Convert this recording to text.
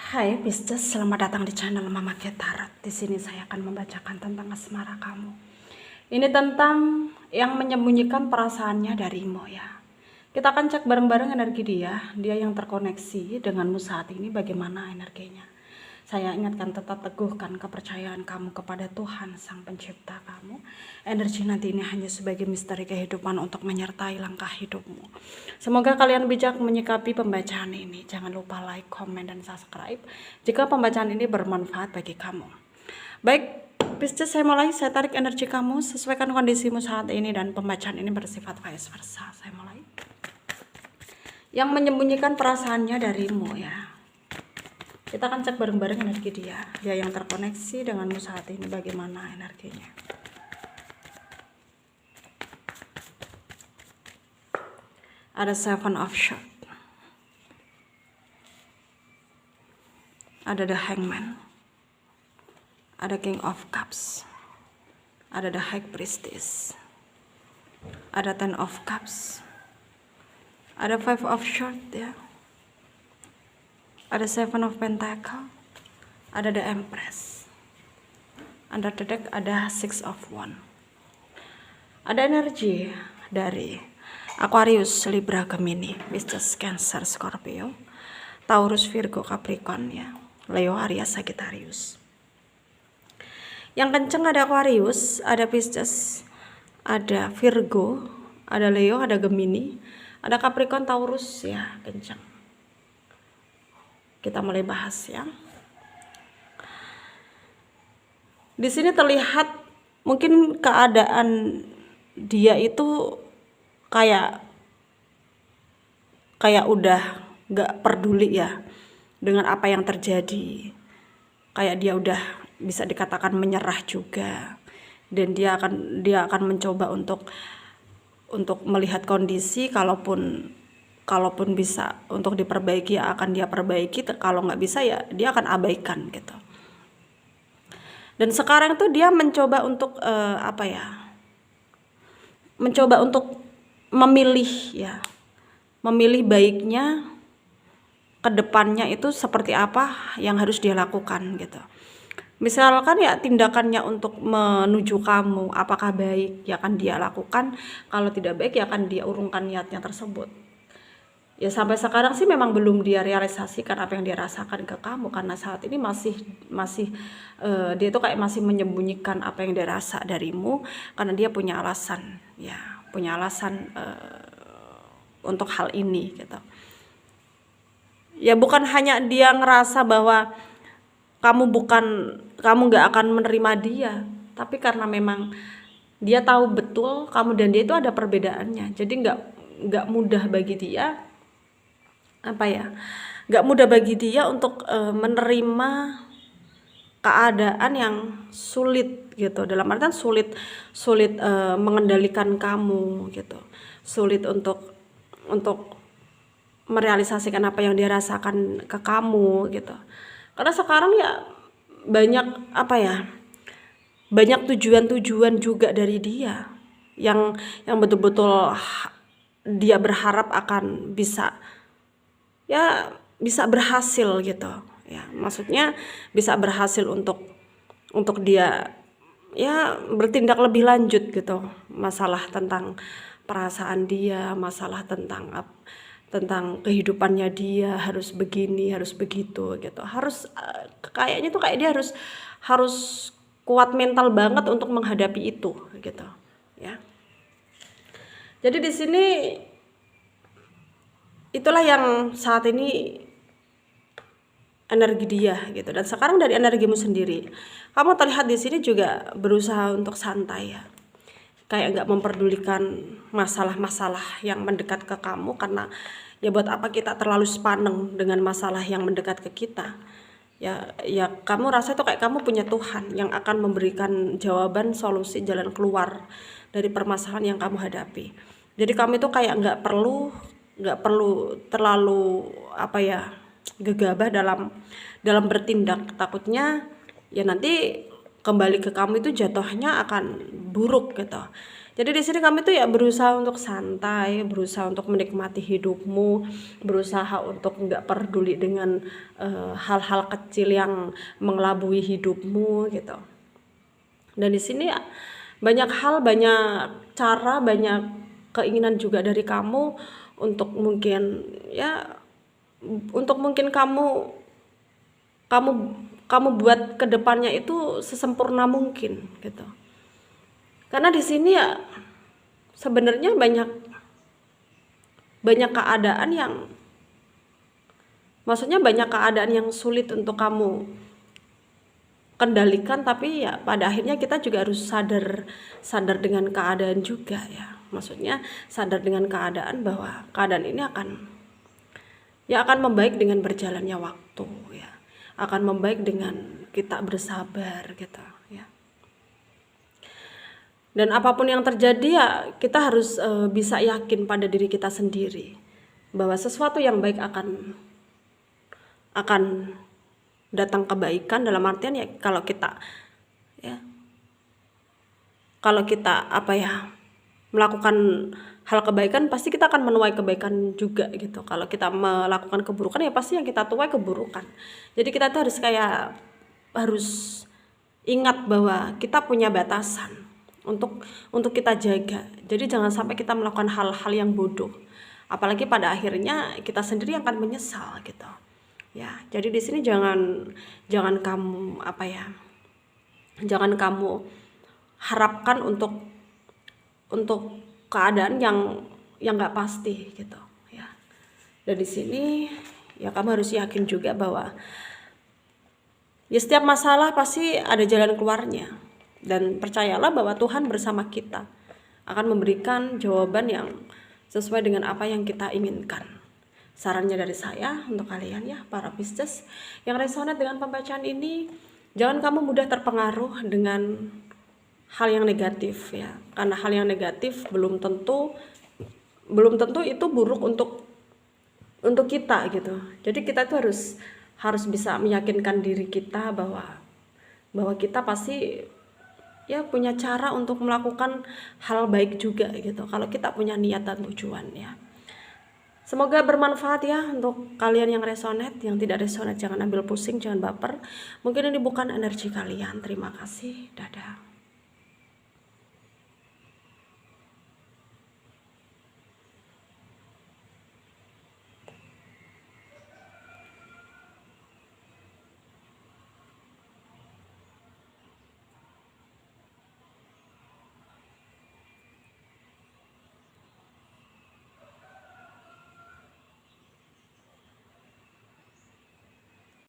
Hai Pisces, selamat datang di channel Mama Tarot. Di sini saya akan membacakan tentang asmara kamu. Ini tentang yang menyembunyikan perasaannya darimu ya. Kita akan cek bareng-bareng energi dia yang terkoneksi denganmu saat ini bagaimana energinya. Saya ingatkan, tetap teguhkan kepercayaan kamu kepada Tuhan Sang Pencipta kamu. Energi nanti ini hanya sebagai misteri kehidupan untuk menyertai langkah hidupmu. Semoga kalian bijak menyikapi pembacaan ini. Jangan lupa like, komen, dan subscribe jika pembacaan ini bermanfaat bagi kamu. Baik, Pisces, saya mulai. Saya tarik energi kamu, sesuaikan kondisimu saat ini, dan pembacaan ini bersifat vice versa. Saya mulai. Yang menyembunyikan perasaannya darimu ya. Kita akan cek bareng-bareng energi dia yang terkoneksi denganmu saat ini bagaimana energinya. Ada Seven of Swords, ada The Hangman, ada King of Cups, ada The High Priestess, ada Ten of Cups, ada Five of Swords ya, ada Seven of Pentacle, ada The Empress, under the deck ada Six of Wands. Ada energi dari Aquarius, Libra, Gemini, Pisces, Cancer, Scorpio, Taurus, Virgo, Capricorn ya, Leo, Aries, Sagittarius. Yang kenceng ada Aquarius, ada Pisces, ada Virgo, ada Leo, ada Gemini, ada Capricorn, Taurus ya, kenceng. Kita mulai bahas ya. Di sini terlihat mungkin keadaan dia itu kayak udah gak peduli ya dengan apa yang terjadi. Kayak dia udah bisa dikatakan menyerah juga, dan dia akan mencoba untuk melihat kondisi, kalaupun bisa untuk diperbaiki ya akan dia perbaiki, kalau nggak bisa ya dia akan abaikan gitu. Dan sekarang tuh dia mencoba untuk mencoba untuk memilih baiknya ke depannya itu seperti apa yang harus dia lakukan gitu. Misalkan ya tindakannya untuk menuju kamu apakah baik ya akan dia lakukan, kalau tidak baik ya akan dia urungkan niatnya tersebut. Ya sampai sekarang sih memang belum dia realisasikan apa yang dia rasakan ke kamu, karena saat ini masih dia tuh kayak masih menyembunyikan apa yang dia rasa darimu, karena dia punya alasan untuk hal ini gitu. Ya bukan hanya dia ngerasa bahwa kamu nggak akan menerima dia, tapi karena memang dia tahu betul kamu dan dia itu ada perbedaannya. Jadi nggak mudah bagi dia untuk menerima keadaan yang sulit gitu, dalam artian sulit mengendalikan kamu gitu, sulit untuk merealisasikan apa yang dia rasakan ke kamu gitu. Karena sekarang ya banyak tujuan juga dari dia yang betul-betul dia berharap akan bisa berhasil gitu ya. Maksudnya bisa berhasil untuk dia ya bertindak lebih lanjut gitu, masalah tentang perasaan dia, masalah tentang kehidupannya dia harus begini, harus begitu gitu. Harus kayaknya tuh kayak dia harus kuat mental banget untuk menghadapi itu gitu ya. Jadi di sini itulah yang saat ini energi dia gitu. Dan sekarang dari energimu sendiri, kamu terlihat di sini juga berusaha untuk santai ya, kayak nggak memperdulikan masalah-masalah yang mendekat ke kamu, karena ya buat apa kita terlalu sepaneng dengan masalah yang mendekat ke kita ya kamu rasa itu kayak kamu punya Tuhan yang akan memberikan jawaban, solusi, jalan keluar dari permasalahan yang kamu hadapi. Jadi kamu itu kayak nggak perlu terlalu gegabah dalam bertindak. Takutnya ya nanti kembali ke kamu itu jatuhnya akan buruk gitu. Jadi di sini kami tuh ya berusaha untuk santai, berusaha untuk menikmati hidupmu, berusaha untuk nggak peduli dengan hal-hal kecil yang mengelabui hidupmu gitu. Dan di sini ya banyak hal, banyak cara, banyak keinginan juga dari kamu untuk mungkin ya, untuk mungkin kamu kamu buat kedepannya itu sesempurna mungkin gitu. Karena di sini ya sebenarnya banyak keadaan yang, maksudnya banyak keadaan yang sulit untuk kamu kendalikan, tapi ya pada akhirnya kita juga harus sadar dengan keadaan juga ya. Maksudnya sadar dengan keadaan bahwa keadaan ini akan membaik dengan berjalannya waktu ya. Akan membaik dengan kita bersabar gitu ya. Dan apapun yang terjadi ya kita harus bisa yakin pada diri kita sendiri bahwa sesuatu yang baik akan datang kebaikan, dalam artian ya kalau kita melakukan hal kebaikan, pasti kita akan menuai kebaikan juga gitu. Kalau kita melakukan keburukan ya pasti yang kita tuai keburukan. Jadi kita tuh harus ingat bahwa kita punya batasan untuk kita jaga. Jadi jangan sampai kita melakukan hal-hal yang bodoh, apalagi pada akhirnya kita sendiri akan menyesal gitu ya. Jadi di sini jangan kamu jangan kamu harapkan untuk keadaan yang nggak pasti gitu ya. Dan di sini ya kamu harus yakin juga bahwa ya setiap masalah pasti ada jalan keluarnya, dan percayalah bahwa Tuhan bersama kita akan memberikan jawaban yang sesuai dengan apa yang kita inginkan. Sarannya dari saya untuk kalian ya para Pisces yang resonate dengan pembacaan ini, jangan kamu mudah terpengaruh dengan hal yang negatif ya, karena hal yang negatif belum tentu itu buruk untuk kita gitu. Jadi kita tuh harus bisa meyakinkan diri kita bahwa kita pasti ya punya cara untuk melakukan hal baik juga gitu kalau kita punya niat dan tujuan ya. Semoga bermanfaat ya untuk kalian yang resonate. Yang tidak resonate jangan ambil pusing, jangan baper. Mungkin ini bukan energi kalian. Terima kasih. Dadah.